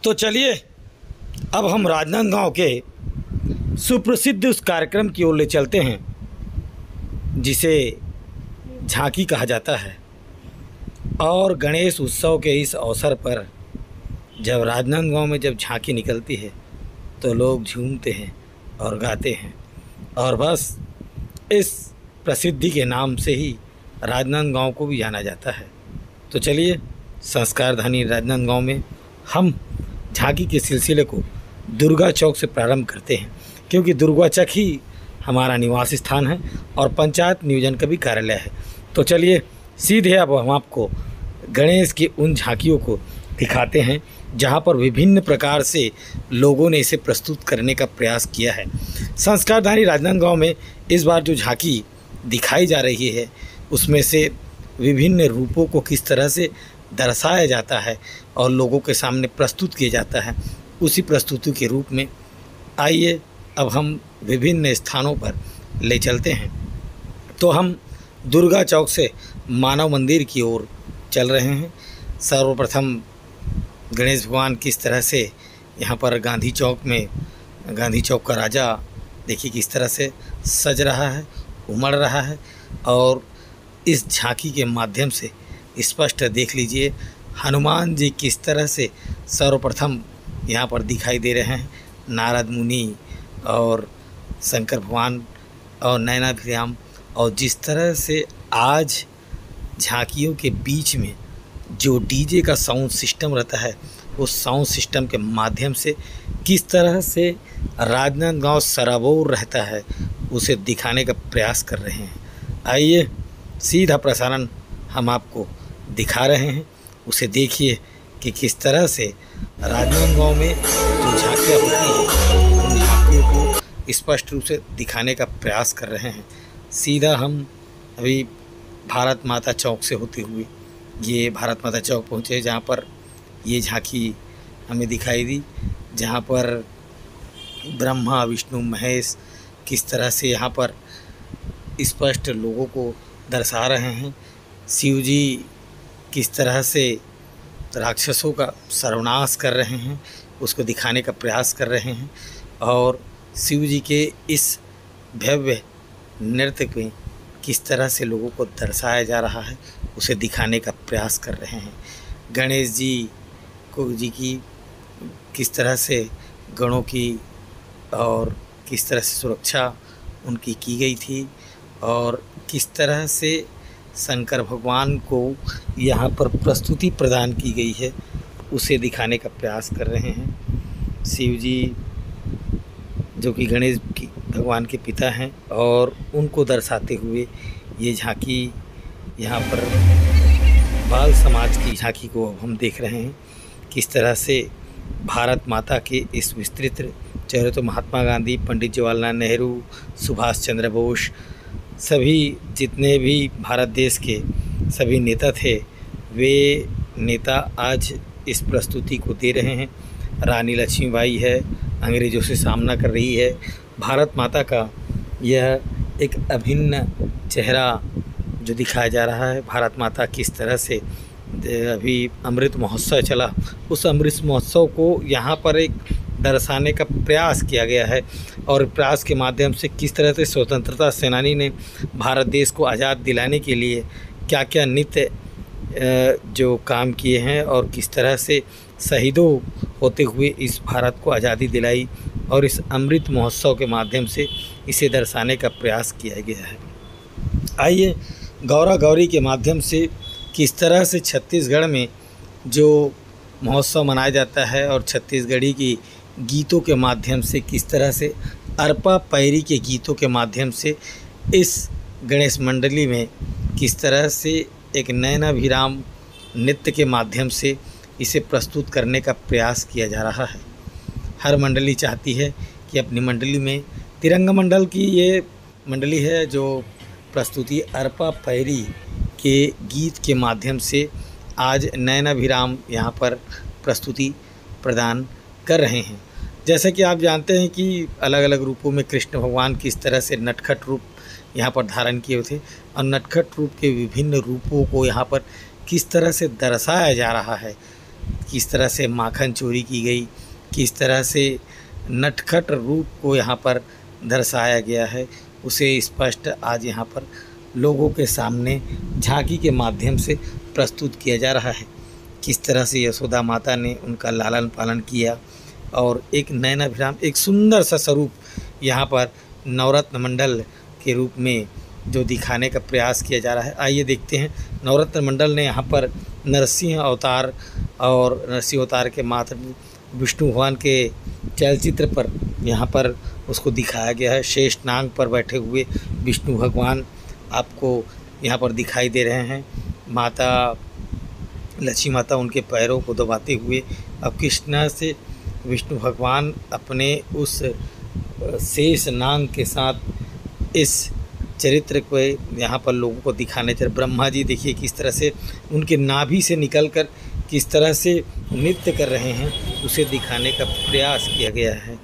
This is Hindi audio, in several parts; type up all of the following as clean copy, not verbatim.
तो चलिए अब हम राजनांदगांव के सुप्रसिद्ध उस कार्यक्रम की ओर ले चलते हैं जिसे झांकी कहा जाता है। और गणेश उत्सव के इस अवसर पर जब राजनांदगांव में जब झांकी निकलती है तो लोग झूमते हैं और गाते हैं, और बस इस प्रसिद्धि के नाम से ही राजनांदगांव को भी जाना जाता है। तो चलिए संस्कारधानी राजनांदगांव में हम झांकी के सिलसिले को दुर्गा चौक से प्रारंभ करते हैं, क्योंकि दुर्गा चौक ही हमारा निवास स्थान है और पंचायत नियोजन का भी कार्यालय है। तो चलिए सीधे अब हम आपको गणेश की उन झांकियों को दिखाते हैं जहां पर विभिन्न प्रकार से लोगों ने इसे प्रस्तुत करने का प्रयास किया है। संस्कारधानी राजनांदगांव में इस बार जो झांकी दिखाई जा रही है उसमें से विभिन्न रूपों को किस तरह से दर्शाया जाता है और लोगों के सामने प्रस्तुत किया जाता है, उसी प्रस्तुति के रूप में आइए अब हम विभिन्न स्थानों पर ले चलते हैं। तो हम दुर्गा चौक से मानव मंदिर की ओर चल रहे हैं। सर्वप्रथम गणेश भगवान किस तरह से यहाँ पर गांधी चौक का राजा देखिए किस तरह से सज रहा है, उमड़ रहा है, और इस झांकी के माध्यम से स्पष्ट देख लीजिए हनुमान जी किस तरह से सर्वप्रथम यहाँ पर दिखाई दे रहे हैं। नारद मुनि और शंकर भगवान और नैनाभिराम, और जिस तरह से आज झांकियों के बीच में जो डीजे का साउंड सिस्टम रहता है उस साउंड सिस्टम के माध्यम से किस तरह से राजनांदगांव सराबोर रहता है उसे दिखाने का प्रयास कर रहे हैं। आइए सीधा प्रसारण हम आपको दिखा रहे हैं, उसे देखिए कि किस तरह से राजनांदगांव में जो झांकियाँ होती हैं उन झांकियों को स्पष्ट रूप से दिखाने का प्रयास कर रहे हैं। सीधा हम अभी भारत माता चौक से होते हुए ये भारत माता चौक पहुँचे, जहाँ पर ये झांकी हमें दिखाई दी, जहाँ पर ब्रह्मा विष्णु महेश किस तरह से यहाँ पर स्पष्ट लोगों को दर्शा रहे हैं। शिव जी किस तरह से राक्षसों का सर्वनाश कर रहे हैं उसको दिखाने का प्रयास कर रहे हैं, और शिव जी के इस भव्य नृत्य में किस तरह से लोगों को दर्शाया जा रहा है उसे दिखाने का प्रयास कर रहे हैं। गणेश जी की किस तरह से गणों की और किस तरह से सुरक्षा उनकी की गई थी, और किस तरह से शंकर भगवान को यहाँ पर प्रस्तुति प्रदान की गई है उसे दिखाने का प्रयास कर रहे हैं। शिव जी जो कि गणेश भगवान के पिता हैं, और उनको दर्शाते हुए ये झांकी यहाँ पर बाल समाज की झांकी को हम देख रहे हैं। किस तरह से भारत माता के इस विस्तृत चेहरे तो महात्मा गांधी, पंडित जवाहरलाल नेहरू, सुभाष चंद्र बोस, सभी जितने भी भारत देश के सभी नेता थे वे नेता आज इस प्रस्तुति को दे रहे हैं। रानी लक्ष्मीबाई है, अंग्रेज़ों से सामना कर रही है। भारत माता का यह एक अभिन्न चेहरा जो दिखाया जा रहा है। भारत माता किस तरह से अभी अमृत महोत्सव चला, उस अमृत महोत्सव को यहाँ पर एक दर्शाने का प्रयास किया गया है, और प्रयास के माध्यम से किस तरह से स्वतंत्रता सेनानी ने भारत देश को आज़ाद दिलाने के लिए क्या क्या नित्य जो काम किए हैं, और किस तरह से शहीदों होते हुए इस भारत को आज़ादी दिलाई, और इस अमृत महोत्सव के माध्यम से इसे दर्शाने का प्रयास किया गया है। आइए गौरा गौरी के माध्यम से किस तरह से छत्तीसगढ़ में जो महोत्सव मनाया जाता है और छत्तीसगढ़ी की गीतों के माध्यम से किस तरह से अरपा पैरी के गीतों के माध्यम से इस गणेश मंडली में किस तरह से एक नैनाभिराम नृत्य के माध्यम से इसे प्रस्तुत करने का प्रयास किया जा रहा है। हर मंडली चाहती है कि अपनी मंडली में तिरंगा मंडल की ये मंडली है जो प्रस्तुति अरपा पैरी के गीत के माध्यम से आज नैनाभिराम यहाँ पर प्रस्तुति प्रदान कर रहे हैं। जैसा कि आप जानते हैं कि अलग अलग रूपों में कृष्ण भगवान किस तरह से नटखट रूप यहाँ पर धारण किए थे, और नटखट रूप के विभिन्न रूपों को यहाँ पर किस तरह से दर्शाया जा रहा है किस तरह से माखन चोरी की गई, किस तरह से नटखट रूप को यहाँ पर दर्शाया गया है, उसे स्पष्ट आज यहाँ पर लोगों के सामने झांकी के माध्यम से प्रस्तुत किया जा रहा है। किस तरह से यशोदा माता ने उनका लालन पालन किया और एक नयनाभिराम एक सुंदर सा स्वरूप यहाँ पर नवरत्न मंडल के रूप में जो दिखाने का प्रयास किया जा रहा है। आइए देखते हैं। नवरत्न मंडल ने यहाँ पर नरसिंह अवतार और नरसिंह अवतार के मात्र विष्णु भगवान के चलचित्र पर यहाँ पर उसको दिखाया गया है। शेष नाग पर बैठे हुए विष्णु भगवान आपको यहाँ पर दिखाई दे रहे हैं। माता लक्ष्मी माता उनके पैरों को दबाते हुए अब कृष्णा से विष्णु भगवान अपने उस शेष नाग के साथ इस चरित्र को यहाँ पर लोगों को दिखाने चल। ब्रह्मा जी देखिए किस तरह से उनके नाभि से निकलकर किस तरह से नृत्य कर रहे हैं, उसे दिखाने का प्रयास किया गया है।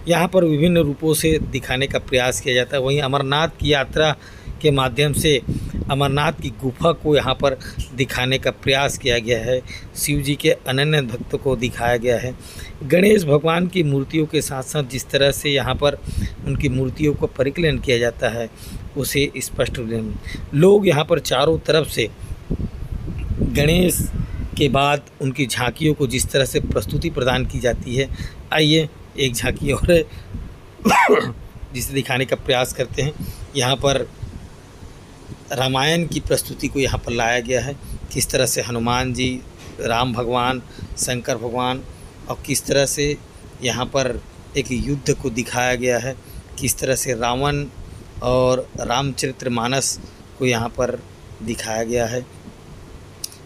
यहाँ पर विभिन्न रूपों से दिखाने का प्रयास किया जाता है। वहीं अमरनाथ की यात्रा के माध्यम से अमरनाथ की गुफा को यहाँ पर दिखाने का प्रयास किया गया है। शिव जी के अनन्य भक्त को दिखाया गया है। गणेश भगवान की मूर्तियों के साथ साथ जिस तरह से यहाँ पर उनकी मूर्तियों को परिकलन किया जाता है, उसे स्पष्ट लोग यहाँ पर चारों तरफ से गणेश के बाद उनकी झांकियों को जिस तरह से प्रस्तुति प्रदान की जाती है। आइए एक झांकी और जिसे दिखाने का प्रयास करते हैं। यहाँ पर रामायण की प्रस्तुति को यहाँ पर लाया गया है। किस तरह से हनुमान जी, राम भगवान, शंकर भगवान और किस तरह से यहाँ पर एक युद्ध को दिखाया गया है। किस तरह से रावण और रामचरितमानस को यहाँ पर दिखाया गया है।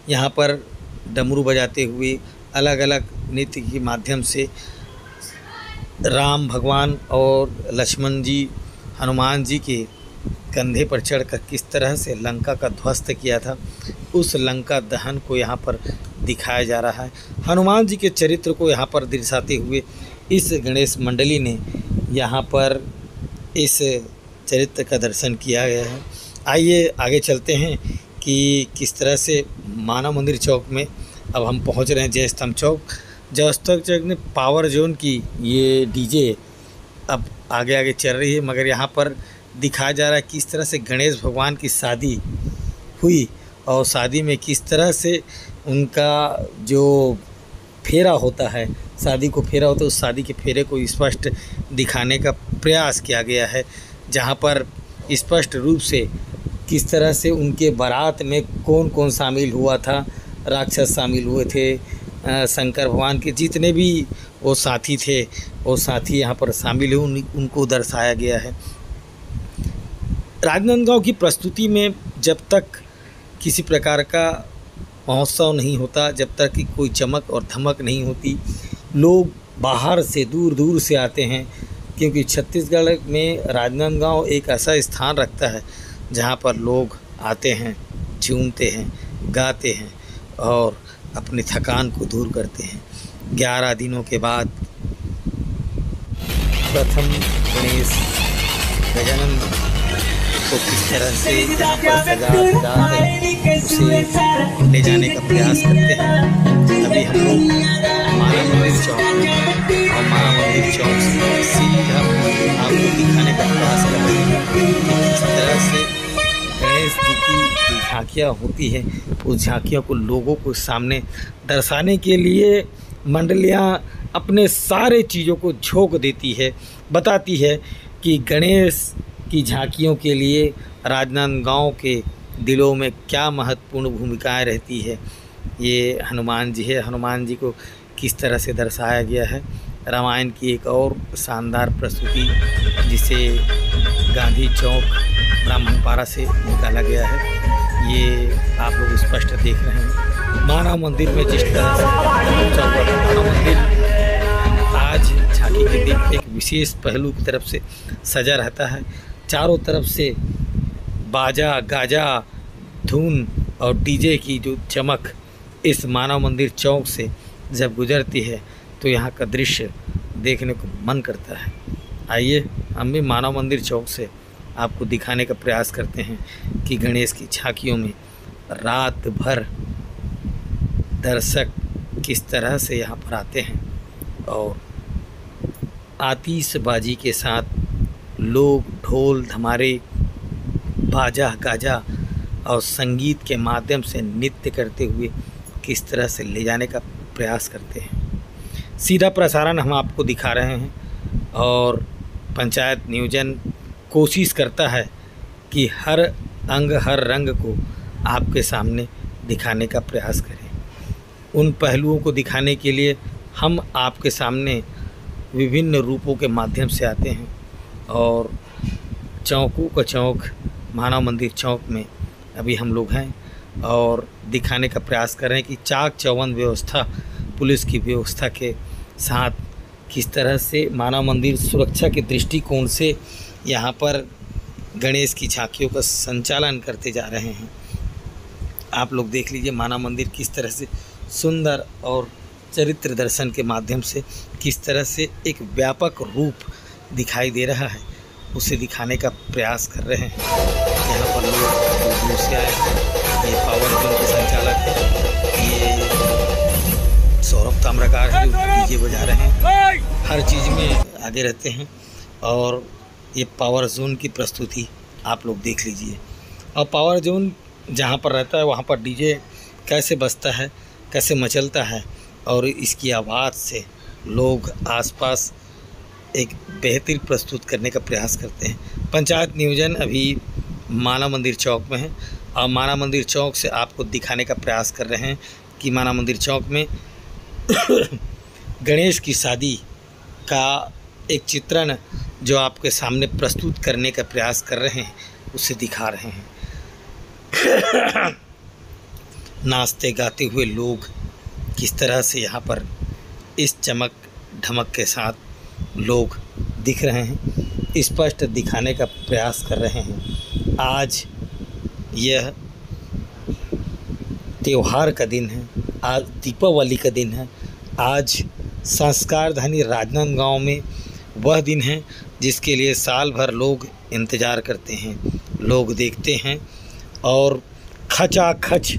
यहाँ पर डमरू बजाते हुए अलग अलग नृत्य के माध्यम से राम भगवान और लक्ष्मण जी हनुमान जी के कंधे पर चढ़कर किस तरह से लंका का ध्वस्त किया था, उस लंका दहन को यहाँ पर दिखाया जा रहा है। हनुमान जी के चरित्र को यहाँ पर दर्शाते हुए इस गणेश मंडली ने यहाँ पर इस चरित्र का दर्शन किया गया है। आइए आगे चलते हैं कि किस तरह से मानव मंदिर चौक में अब हम पहुँच रहे हैं। जय स्तंभ चौक, जय स्तंभ चौक में पावर जोन की ये डीजे अब आगे आगे चल रही है, मगर यहाँ पर दिखाया जा रहा है किस तरह से गणेश भगवान की शादी हुई और शादी में किस तरह से उनका जो फेरा होता है, शादी को फेरा होता है, उस शादी के फेरे को स्पष्ट दिखाने का प्रयास किया गया है। जहाँ पर स्पष्ट रूप से किस तरह से उनके बारात में कौन कौन शामिल हुआ था, राक्षस शामिल हुए थे, शंकर भगवान के जितने भी वो साथी थे, वो साथी यहाँ पर शामिल हुए, उनको दर्शाया गया है। राजनांदगांव की प्रस्तुति में जब तक किसी प्रकार का महोत्सव नहीं होता, जब तक कि कोई चमक और धमक नहीं होती, लोग बाहर से दूर दूर से आते हैं, क्योंकि छत्तीसगढ़ में राजनांदगांव एक ऐसा स्थान रखता है जहां पर लोग आते हैं, झूमते हैं, गाते हैं और अपनी थकान को दूर करते हैं। 11 दिनों के बाद प्रथम गणेश गजानन को किस तरह से यहाँ पर सजा उसे ले जाने का प्रयास करते हैं। अभी हम लोग मानव मंदिर चौक और मानव मंदिर चौक से सीधा आपको दिखाने का प्रयास कर रहे हैं कि किस तरह से गणेश जी की झांकियाँ होती हैं। उस झांकियों को लोगों को सामने दर्शाने के लिए मंडलियाँ अपने सारे चीज़ों को झोंक देती है, बताती है कि गणेश की झांकियों के लिए राजनांदगांव के दिलों में क्या महत्वपूर्ण भूमिकाएं रहती है। ये हनुमान जी है, हनुमान जी को किस तरह से दर्शाया गया है। रामायण की एक और शानदार प्रस्तुति जिसे गांधी चौक ब्राह्मणपारा से निकाला गया है, ये आप लोग स्पष्ट देख रहे हैं। मानव मंदिर में जिस तरह से मानव मंदिर आज झांकी के दिन एक विशेष पहलू की तरफ से सजा रहता है। चारों तरफ से बाजा गाजा धुन और डीजे की जो चमक इस मानव मंदिर चौक से जब गुजरती है तो यहाँ का दृश्य देखने को मन करता है। आइए हम भी मानव मंदिर चौक से आपको दिखाने का प्रयास करते हैं कि गणेश की झांकियों में रात भर दर्शक किस तरह से यहाँ पर आते हैं और आतिशबाजी के साथ लोग ढोल धमारे बाजा गाजा और संगीत के माध्यम से नृत्य करते हुए किस तरह से ले जाने का प्रयास करते हैं। सीधा प्रसारण हम आपको दिखा रहे हैं और पंचायत नियोजन कोशिश करता है कि हर अंग हर रंग को आपके सामने दिखाने का प्रयास करें। उन पहलुओं को दिखाने के लिए हम आपके सामने विभिन्न रूपों के माध्यम से आते हैं और चौकों का चौक मानव मंदिर चौक में अभी हम लोग हैं और दिखाने का प्रयास कर रहे हैं कि चाक चौबंद व्यवस्था पुलिस की व्यवस्था के साथ किस तरह से मानव मंदिर सुरक्षा के दृष्टिकोण से यहाँ पर गणेश की झांकियों का संचालन करते जा रहे हैं। आप लोग देख लीजिए मानव मंदिर किस तरह से सुंदर और चरित्र दर्शन के माध्यम से किस तरह से एक व्यापक रूप दिखाई दे रहा है, उसे दिखाने का प्रयास कर रहे हैं। यहाँ पर लोग दूर से आए हैं। ये पावर जोन के संचालक है, ये सौरभ ताम्रकार है जो डीजे बजा रहे हैं, हर चीज़ में आगे रहते हैं और ये पावर जोन की प्रस्तुति आप लोग देख लीजिए। और पावर जोन जहाँ पर रहता है वहाँ पर डीजे कैसे बजता है, कैसे मचलता है और इसकी आवाज़ से लोग आसपास एक बेहतर प्रस्तुत करने का प्रयास करते हैं। पंचायत नियोजन अभी मानव मंदिर चौक में है और मानव मंदिर चौक से आपको दिखाने का प्रयास कर रहे हैं कि मानव मंदिर चौक में गणेश की शादी का एक चित्रण जो आपके सामने प्रस्तुत करने का प्रयास कर रहे हैं उसे दिखा रहे हैं। नाचते गाते हुए लोग किस तरह से यहाँ पर इस चमक धमक के साथ लोग दिख रहे हैं, स्पष्ट दिखाने का प्रयास कर रहे हैं। आज यह त्यौहार का दिन है, आज दीपावली का दिन है, आज संस्कारधानी राजनांदगांव में वह दिन है जिसके लिए साल भर लोग इंतज़ार करते हैं, लोग देखते हैं और खचाखच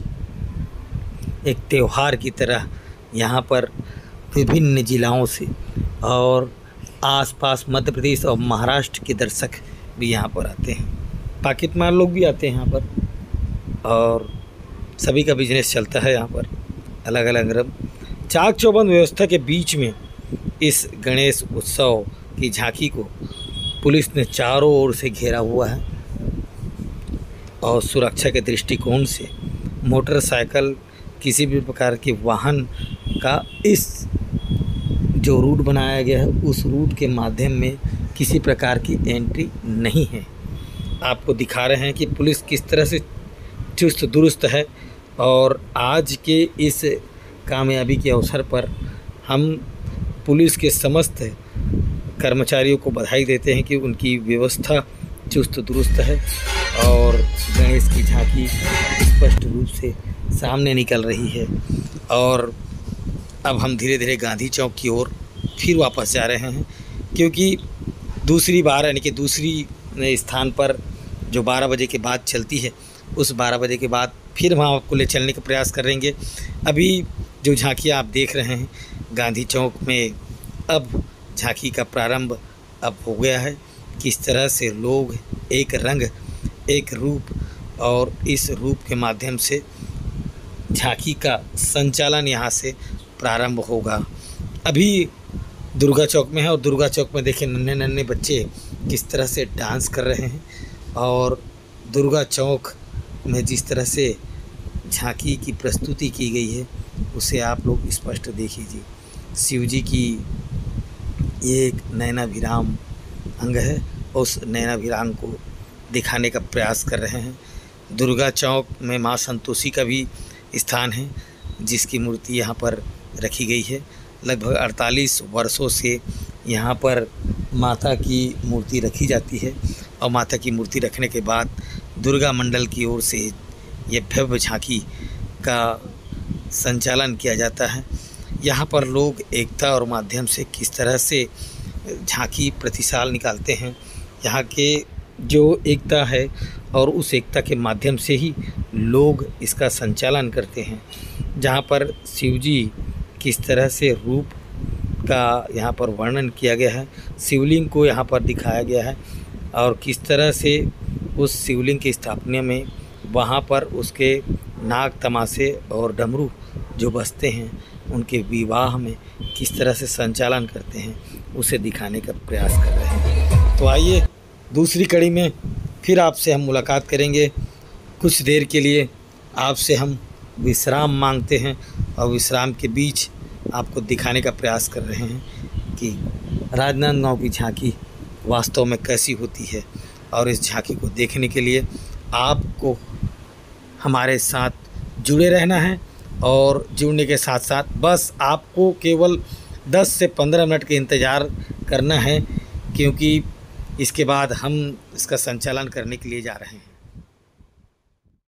एक त्यौहार की तरह यहाँ पर विभिन्न जिलाओं से और आसपास मध्य प्रदेश और महाराष्ट्र के दर्शक भी यहाँ पर आते हैं। पाकिस्तान लोग भी आते हैं यहाँ पर और सभी का बिजनेस चलता है यहाँ पर अलग अलग रंग। चाक चौबंद व्यवस्था के बीच में इस गणेश उत्सव की झांकी को पुलिस ने चारों ओर से घेरा हुआ है और सुरक्षा के दृष्टिकोण से मोटरसाइकिल किसी भी प्रकार के वाहन का इस जो रूट बनाया गया है उस रूट के माध्यम में किसी प्रकार की एंट्री नहीं है। आपको दिखा रहे हैं कि पुलिस किस तरह से चुस्त दुरुस्त है और आज के इस कामयाबी के अवसर पर हम पुलिस के समस्त कर्मचारियों को बधाई देते हैं कि उनकी व्यवस्था चुस्त दुरुस्त है और गणेश की झांकी स्पष्ट रूप से सामने निकल रही है। और अब हम धीरे धीरे गांधी चौक की ओर फिर वापस जा रहे हैं क्योंकि दूसरी बार यानी कि दूसरी स्थान पर जो 12 बजे के बाद चलती है उस 12 बजे के बाद फिर वहाँ आपको ले चलने का प्रयास करेंगे। अभी जो झांकियाँ आप देख रहे हैं गांधी चौक में, अब झांकी का प्रारंभ अब हो गया है। किस तरह से लोग एक रंग एक रूप और इस रूप के माध्यम से झांकी का संचालन यहाँ से प्रारंभ होगा। अभी दुर्गा चौक में है और दुर्गा चौक में देखिए नन्हे नन्हे बच्चे किस तरह से डांस कर रहे हैं और दुर्गा चौक में जिस तरह से झांकी की प्रस्तुति की गई है उसे आप लोग स्पष्ट देख लीजिए। शिव जी की ये एक नयनाभिराम अंग है, उस नयनाभिराम को दिखाने का प्रयास कर रहे हैं। दुर्गा चौक में माँ संतोषी का भी स्थान है जिसकी मूर्ति यहाँ पर रखी गई है। लगभग 48 वर्षों से यहाँ पर माता की मूर्ति रखी जाती है और माता की मूर्ति रखने के बाद दुर्गा मंडल की ओर से ये भव्य झांकी का संचालन किया जाता है। यहाँ पर लोग एकता और माध्यम से किस तरह से झांकी प्रति साल निकालते हैं, यहाँ के जो एकता है और उस एकता के माध्यम से ही लोग इसका संचालन करते हैं। जहाँ पर शिव जी किस तरह से रूप का यहाँ पर वर्णन किया गया है, शिवलिंग को यहाँ पर दिखाया गया है और किस तरह से उस शिवलिंग की स्थापना में वहाँ पर उसके नाग तमाशे और डमरू जो बजते हैं उनके विवाह में किस तरह से संचालन करते हैं उसे दिखाने का प्रयास कर रहे हैं। तो आइए दूसरी कड़ी में फिर आपसे हम मुलाकात करेंगे। कुछ देर के लिए आपसे हम विश्राम मांगते हैं और विश्राम के बीच आपको दिखाने का प्रयास कर रहे हैं कि राजनांदगांव की झांकी वास्तव में कैसी होती है। और इस झांकी को देखने के लिए आपको हमारे साथ जुड़े रहना है और जुड़ने के साथ साथ बस आपको केवल 10 से 15 मिनट का इंतज़ार करना है, क्योंकि इसके बाद हम इसका संचालन करने के लिए जा रहे हैं।